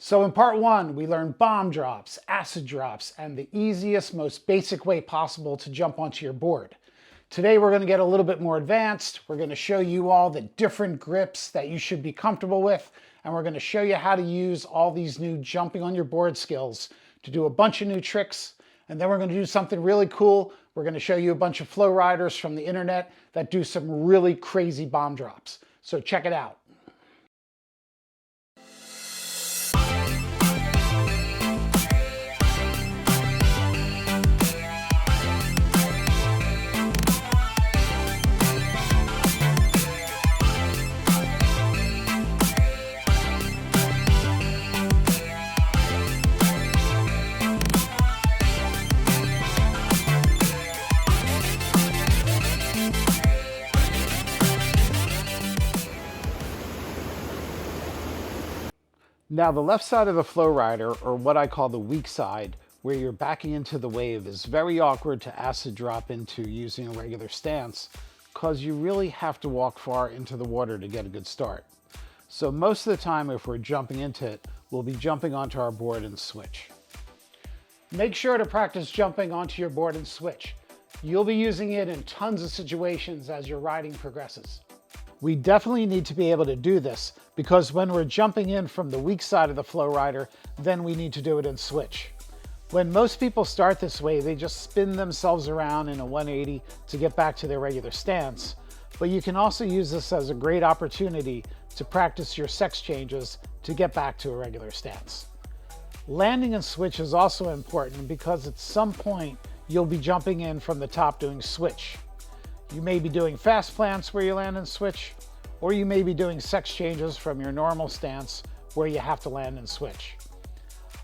So in part one, we learned bomb drops, acid drops, and the easiest, most basic way possible to jump onto your board. Today, we're going to get a little bit more advanced. We're going to show you all the different grips that you should be comfortable with, and we're going to show you how to use all these new jumping on your board skills to do a bunch of new tricks. And then we're going to do something really cool. We're going to show you a bunch of flow riders from the internet that do some really crazy bomb drops. So check it out. Now the left side of the Flowrider, or what I call the weak side, where you're backing into the wave, is very awkward to acid drop into using a regular stance because you really have to walk far into the water to get a good start. So most of the time if we're jumping into it, we'll be jumping onto our board and switch. Make sure to practice jumping onto your board and switch. You'll be using it in tons of situations as your riding progresses. We definitely need to be able to do this because when we're jumping in from the weak side of the Flowrider, then we need to do it in switch. When most people start this way, they just spin themselves around in a 180 to get back to their regular stance. But you can also use this as a great opportunity to practice your sex changes to get back to a regular stance. Landing and switch is also important because at some point you'll be jumping in from the top doing switch. You may be doing Fastplants where you land and switch, or you may be doing sex changes from your normal stance where you have to land and switch.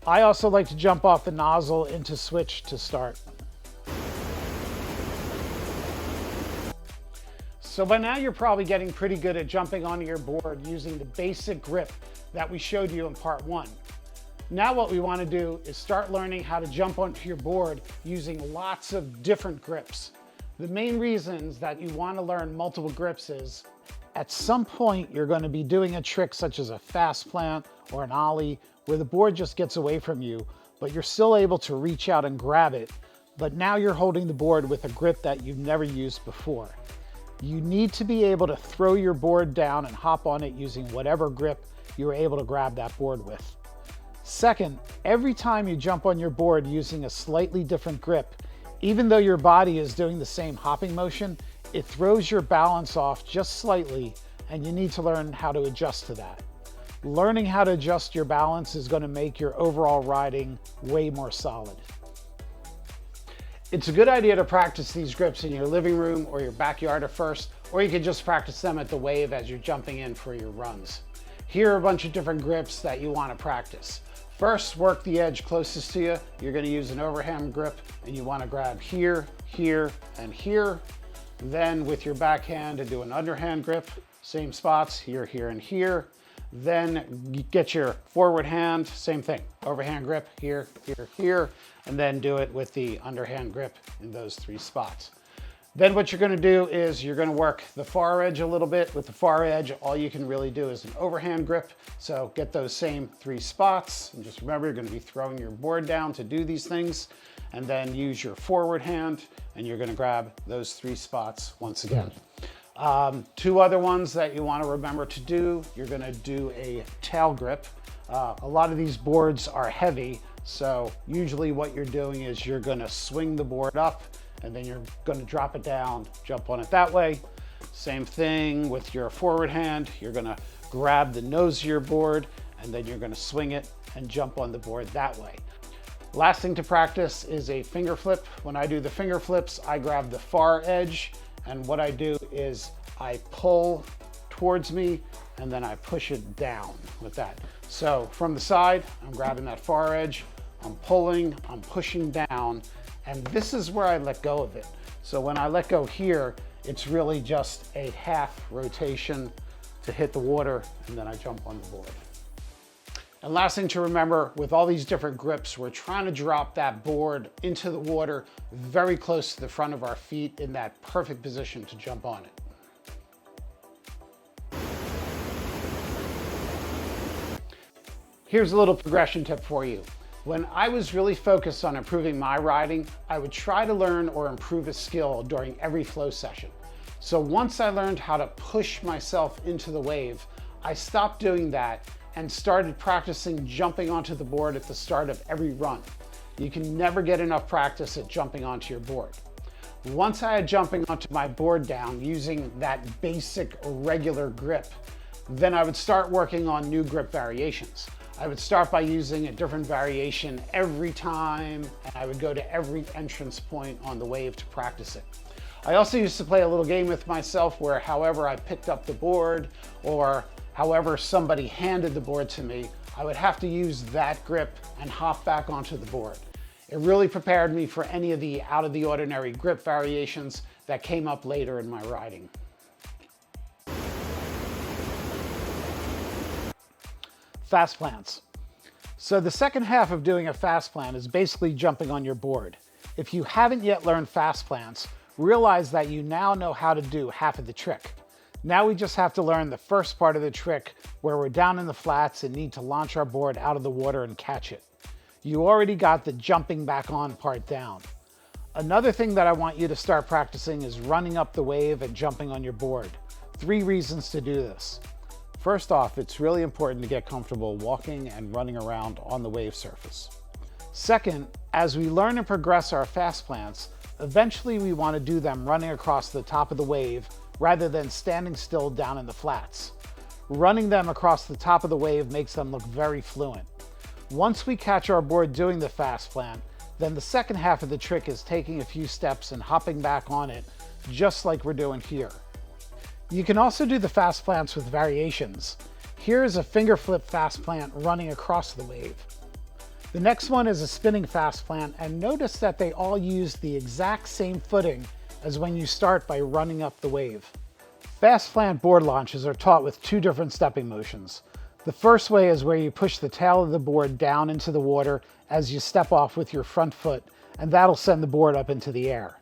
I also like to jump off the nozzle into switch to start. So by now you're probably getting pretty good at jumping onto your board using the basic grip that we showed you in part one. Now what we want to do is start learning how to jump onto your board using lots of different grips. The main reasons that you want to learn multiple grips is at some point you're going to be doing a trick such as a fast plant or an ollie where the board just gets away from you, but you're still able to reach out and grab it. But now you're holding the board with a grip that you've never used before. You need to be able to throw your board down and hop on it using whatever grip you're able to grab that board with. Second, every time you jump on your board using a slightly different grip, even though your body is doing the same hopping motion, it throws your balance off just slightly, and you need to learn how to adjust to that. Learning how to adjust your balance is going to make your overall riding way more solid. It's a good idea to practice these grips in your living room or your backyard at first, or you can just practice them at the wave as you're jumping in for your runs. Here are a bunch of different grips that you want to practice. First, work the edge closest to you. You're going to use an overhand grip and you want to grab here, here, and here. Then with your backhand to do an underhand grip, same spots, here, here, and here. Then get your forward hand, same thing, overhand grip, here, here, here, and then do it with the underhand grip in those three spots. Then what you're going to do is you're going to work the far edge a little bit. With the far edge, all you can really do is an overhand grip. So get those same three spots. And just remember, you're going to be throwing your board down to do these things. And then use your forward hand, and you're going to grab those three spots once again. Two other ones that you want to remember to do. You're going to do a tail grip. A lot of these boards are heavy. So usually what you're doing is you're going to swing the board up, and then you're going to drop it down, jump on it that way. Same thing with your forward hand. You're going to grab the nose of your board, and then you're going to swing it and jump on the board that way. Last thing to practice is a finger flip. When I do the finger flips, I grab the far edge, and what I do is I pull towards me, and then I push it down with that. So from the side, I'm grabbing that far edge, I'm pulling, I'm pushing down, and this is where I let go of it. So when I let go here, it's really just a half rotation to hit the water, and then I jump on the board. And last thing to remember, with all these different grips, we're trying to drop that board into the water very close to the front of our feet in that perfect position to jump on it. Here's a little progression tip for you. When I was really focused on improving my riding, I would try to learn or improve a skill during every flow session. So once I learned how to push myself into the wave, I stopped doing that and started practicing jumping onto the board at the start of every run. You can never get enough practice at jumping onto your board. Once I had jumping onto my board down using that basic regular grip, then I would start working on new grip variations. I would start by using a different variation every time, and I would go to every entrance point on the wave to practice it. I also used to play a little game with myself where however I picked up the board or however somebody handed the board to me, I would have to use that grip and hop back onto the board. It really prepared me for any of the out of the ordinary grip variations that came up later in my riding. Fastplants. So the second half of doing a fast plant is basically jumping on your board. If you haven't yet learned Fastplants, realize that you now know how to do half of the trick. Now we just have to learn the first part of the trick where we're down in the flats and need to launch our board out of the water and catch it. You already got the jumping back on part down. Another thing that I want you to start practicing is running up the wave and jumping on your board. 3 reasons to do this. First off, it's really important to get comfortable walking and running around on the wave surface. Second, as we learn and progress our Fastplants, eventually we want to do them running across the top of the wave rather than standing still down in the flats. Running them across the top of the wave makes them look very fluent. Once we catch our board doing the fast plant, then the second half of the trick is taking a few steps and hopping back on it, just like we're doing here. You can also do the fast plants with variations. Here is a finger flip fast plant running across the wave. The next one is a spinning fast plant, and notice that they all use the exact same footing as when you start by running up the wave. Fast plant board launches are taught with 2 different stepping motions. The first way is where you push the tail of the board down into the water as you step off with your front foot, and that'll send the board up into the air.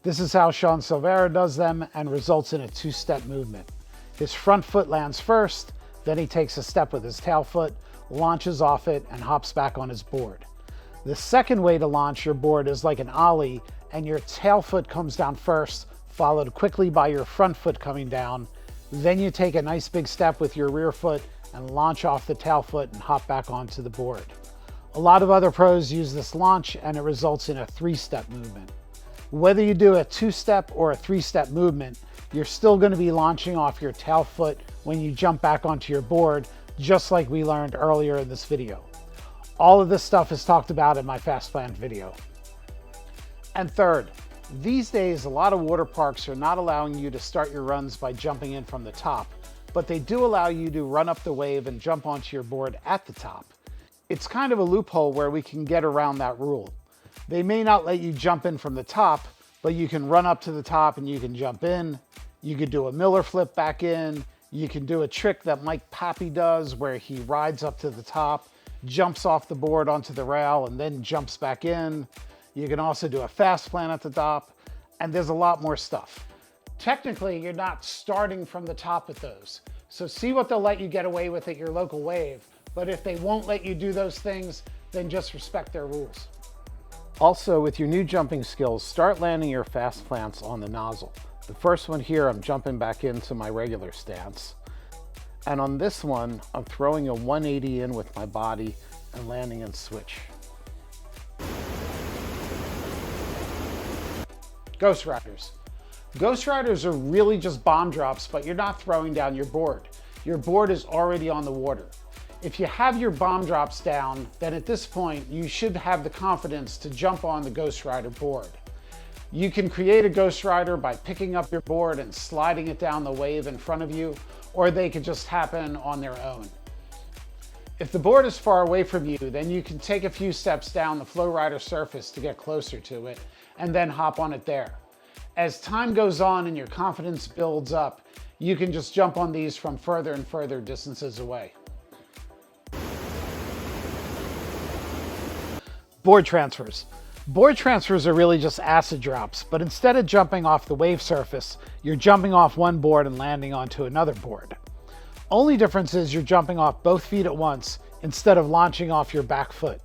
This is how Sean Silvera does them and results in a 2-step movement. His front foot lands first, then he takes a step with his tail foot, launches off it, and hops back on his board. The second way to launch your board is like an ollie, and your tail foot comes down first, followed quickly by your front foot coming down. Then you take a nice big step with your rear foot and launch off the tail foot and hop back onto the board. A lot of other pros use this launch and it results in a 3-step movement. Whether you do a 2-step or a 3-step movement, you're still going to be launching off your tail foot when you jump back onto your board, just like we learned earlier in this video. All of this stuff is talked about in my fast plant video. And third, these days a lot of water parks are not allowing you to start your runs by jumping in from the top, but they do allow you to run up the wave and jump onto your board at the top. It's kind of a loophole where we can get around that rule. They may not let you jump in from the top, but you can run up to the top and you can jump in. You could do a Miller flip back in. You can do a trick that Mike Pappy does where he rides up to the top, jumps off the board onto the rail, and then jumps back in. You can also do a fast plant at the top, and there's a lot more stuff. Technically, you're not starting from the top with those. So see what they'll let you get away with at your local wave. But if they won't let you do those things, then just respect their rules. Also, with your new jumping skills, start landing your fast plants on the nozzle. The first one here, I'm jumping back into my regular stance. And on this one, I'm throwing a 180 in with my body and landing in switch. Ghost Riders. Ghost Riders are really just bomb drops, but you're not throwing down your board. Your board is already on the water. If you have your bomb drops down, then at this point, you should have the confidence to jump on the Ghost Rider board. You can create a Ghost Rider by picking up your board and sliding it down the wave in front of you, or they could just happen on their own. If the board is far away from you, then you can take a few steps down the Flowrider surface to get closer to it, and then hop on it there. As time goes on and your confidence builds up, you can just jump on these from further and further distances away. Board transfers. Board transfers are really just acid drops, but instead of jumping off the wave surface, you're jumping off one board and landing onto another board. Only difference is you're jumping off both feet at once, instead of launching off your back foot.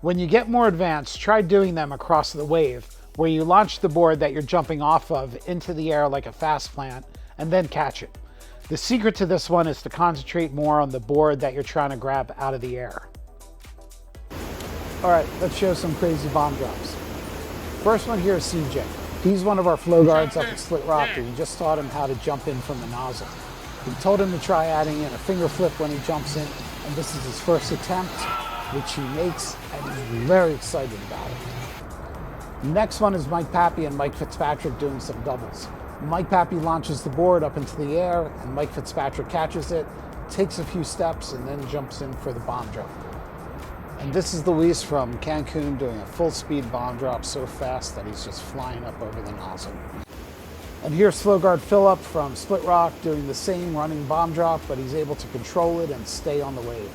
When you get more advanced, try doing them across the wave, where you launch the board that you're jumping off of into the air like a fast plant and then catch it. The secret to this one is to concentrate more on the board that you're trying to grab out of the air. All right, let's show some crazy bomb drops. First one here is CJ. He's one of our flow guards up at Split Rock, and we just taught him how to jump in from the nozzle. We told him to try adding in a finger flip when he jumps in, and this is his first attempt, which he makes, and he's very excited about it. Next one is Mike Pappy and Mike Fitzpatrick doing some doubles. Mike Pappy launches the board up into the air, and Mike Fitzpatrick catches it, takes a few steps, and then jumps in for the bomb drop. And this is Luis from Cancun doing a full speed bomb drop so fast that he's just flying up over the nozzle. And here's Flow Guard Phillip from Split Rock doing the same running bomb drop, but he's able to control it and stay on the wave.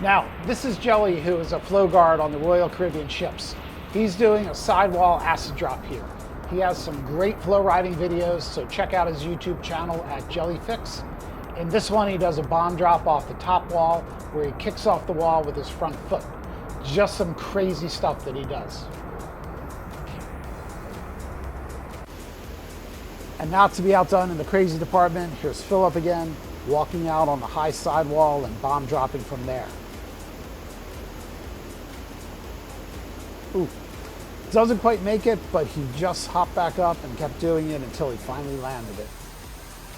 Now, this is Jelly, who is a flow guard on the Royal Caribbean ships. He's doing a sidewall acid drop here. He has some great flow riding videos, so check out his YouTube channel at Jellyfix. In this one, he does a bomb drop off the top wall where he kicks off the wall with his front foot. Just some crazy stuff that he does. And not to be outdone in the crazy department, here's Phillip again, walking out on the high sidewall and bomb dropping from there. Ooh, doesn't quite make it, but he just hopped back up and kept doing it until he finally landed it.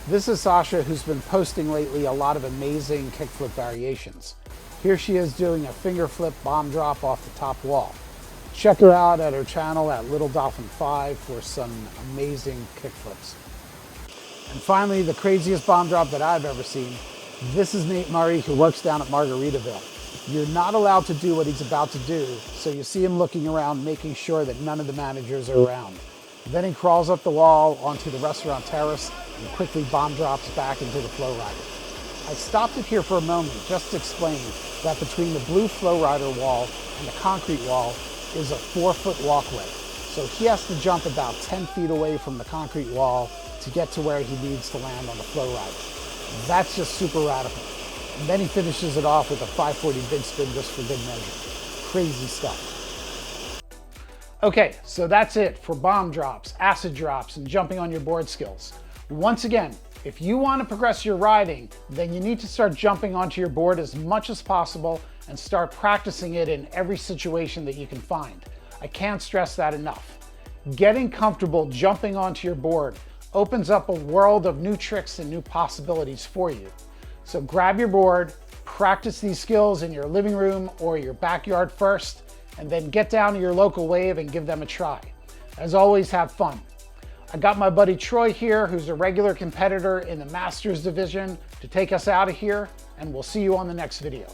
This is Sasha, who's been posting lately a lot of amazing kickflip variations. Here she is doing a finger flip bomb drop off the top wall. Check her out at her channel at Little Dolphin 5 for some amazing kickflips. And finally, the craziest bomb drop that I've ever seen. This is Nate Murray, who works down at Margaritaville. You're not allowed to do what he's about to do, so you see him looking around, making sure that none of the managers are around. Then he crawls up the wall onto the restaurant terrace and quickly bomb drops back into the Flowrider. I stopped it here for a moment just to explain that between the blue Flowrider wall and the concrete wall is a 4-foot walkway. So he has to jump about 10 feet away from the concrete wall to get to where he needs to land on the Flowrider. That's just super radical. And then he finishes it off with a 540 big spin just for good measure. Crazy stuff. Okay, so that's it for bomb drops, acid drops, and jumping on your board skills. Once again, if you want to progress your riding, then you need to start jumping onto your board as much as possible and start practicing it in every situation that you can find. I can't stress that enough. Getting comfortable jumping onto your board opens up a world of new tricks and new possibilities for you. So grab your board, practice these skills in your living room or your backyard first, and then get down to your local wave and give them a try. As always, have fun. I got my buddy Troy here, who's a regular competitor in the Masters division, to take us out of here, and we'll see you on the next video.